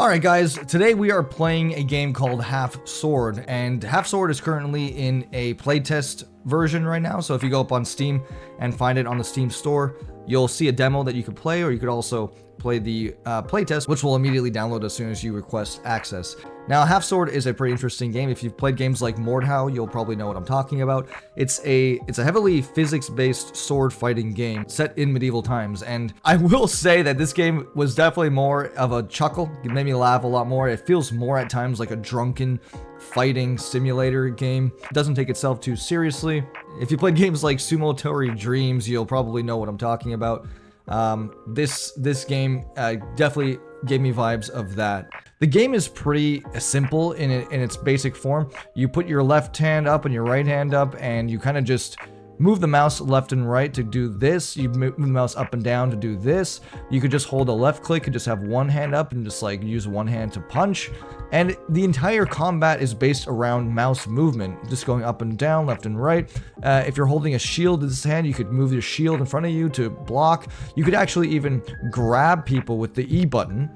Alright guys, today we are playing a game called Half Sword, and Half Sword is currently in a playtest version right now, so if you go up on Steam and find it on the Steam store, you'll see a demo that you could play, or you could also play the playtest, which will immediately download as soon as you request access. Now, Half Sword is a pretty interesting game. If you've played games like Mordhau, you'll probably know what I'm talking about. It's a heavily physics-based sword fighting game set in medieval times, and I will say that this game was definitely more of a chuckle. It made me laugh a lot more. It feels more at times like a drunken fighting simulator game. It doesn't take itself too seriously. If you played games like Sumotori Dreams, you'll probably know what I'm talking about. This game definitely gave me vibes of that. The game is pretty simple in its basic form. You put your left hand up and your right hand up, and you kind of just move the mouse left and right to do this. You move the mouse up and down to do this. You could just hold a left click and just have one hand up and just like use one hand to punch. And the entire combat is based around mouse movement, just going up and down, left and right. If you're holding a shield in this hand, you could move your shield in front of you to block. You could actually even grab people with the E button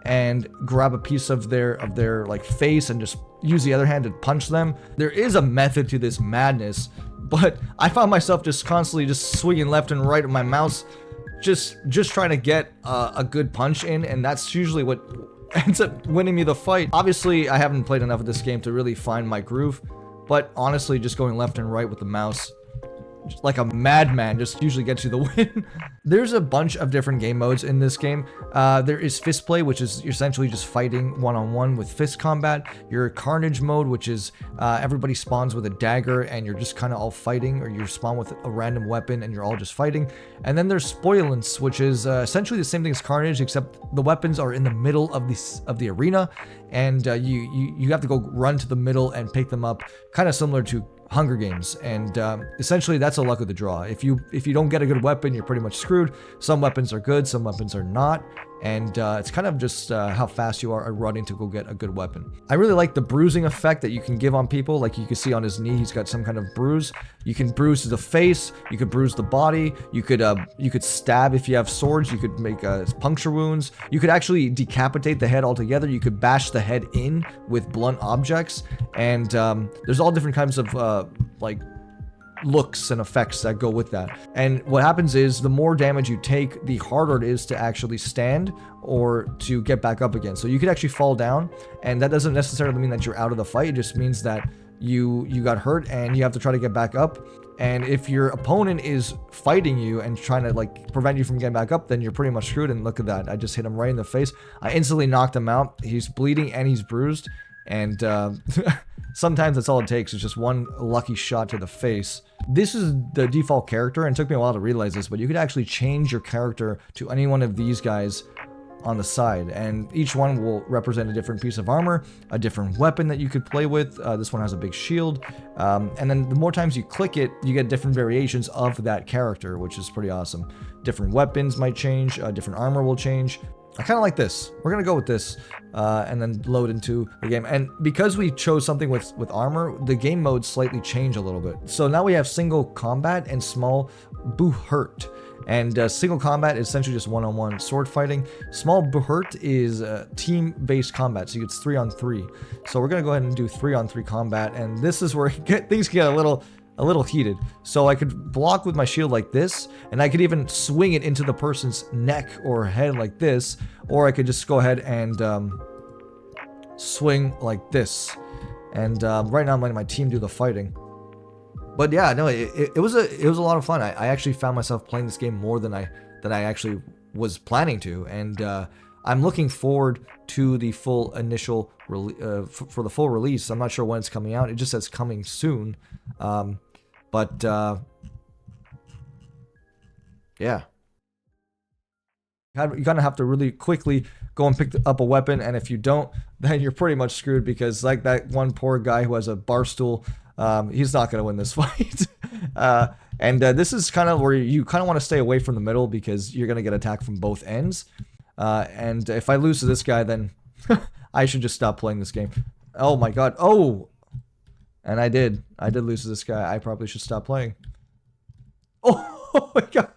and grab a piece of their like face and just use the other hand to punch them. There is a method to this madness, but I found myself just constantly just swinging left and right with my mouse, just trying to get a good punch in, and that's usually what ends up winning me the fight. Obviously, I haven't played enough of this game to really find my groove, but honestly, just going left and right with the mouse, just like a madman, just usually gets you the win. There's a bunch of different game modes in this game. There is fist play, which is essentially just fighting one-on-one with fist combat. Your carnage mode, which is everybody spawns with a dagger and you're just kind of all fighting, or you spawn with a random weapon and you're all just fighting. And then there's spoilance, which is essentially the same thing as carnage, except the weapons are in the middle of the arena, and you have to go run to the middle and pick them up, kind of similar to Hunger Games. And essentially that's a luck of the draw. If you don't get a good weapon, you're pretty much screwed. Some weapons are good, some weapons are not, and it's kind of just how fast you are running to go get a good weapon. I really like the bruising effect that you can give on people. Like you can see on his knee, he's got some kind of bruise. You can bruise the face, you could bruise the body, you could stab if you have swords, you could make puncture wounds, you could actually decapitate the head altogether, you could bash the head in with blunt objects, and there's all different kinds of like looks and effects that go with that. And what happens is the more damage you take, the harder it is to actually stand or to get back up again. So you could actually fall down, and that doesn't necessarily mean that you're out of the fight. It just means that you got hurt and you have to try to get back up. And if your opponent is fighting you and trying to like prevent you from getting back up, then you're pretty much screwed. And look at that, I just hit him right in the face. I instantly knocked him out. He's bleeding and he's bruised, and sometimes that's all it takes, is just one lucky shot to the face. This is the default character, and it took me a while to realize this, but you could actually change your character to any one of these guys on the side, and each one will represent a different piece of armor, a different weapon that you could play with. This one has a big shield, and then the more times you click it, you get different variations of that character, which is pretty awesome. Different weapons might change, different armor will change. I kind of like this. We're going to go with this and then load into the game. And because we chose something with armor, the game modes slightly change a little bit. So now we have single combat and small buhurt. And single combat is essentially just one-on-one sword fighting. Small buhurt is team-based combat, so it's 3-on-3. So we're going to go ahead and do 3-on-3 combat. And this is where things get a little heated. So I could block with my shield like this, and I could even swing it into the person's neck or head like this, or I could just go ahead and swing like this. And right now I'm letting my team do the fighting. But yeah, no, it was a lot of fun. I actually found myself playing this game more than I actually was planning to, and I'm looking forward to the full initial for the full release. I'm not sure when it's coming out. It just says coming soon. But yeah, you kind of have to really quickly go and pick up a weapon, and if you don't, then you're pretty much screwed, because like that one poor guy who has a bar stool, he's not going to win this fight. And this is kind of where you kind of want to stay away from the middle, because you're going to get attacked from both ends. And if I lose to this guy, then I should just stop playing this game. Oh my god. Oh! And I did lose to this guy. I probably should stop playing. Oh my god.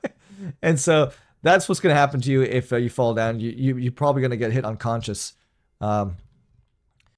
And so that's what's going to happen to you if you fall down. You're probably going to get hit unconscious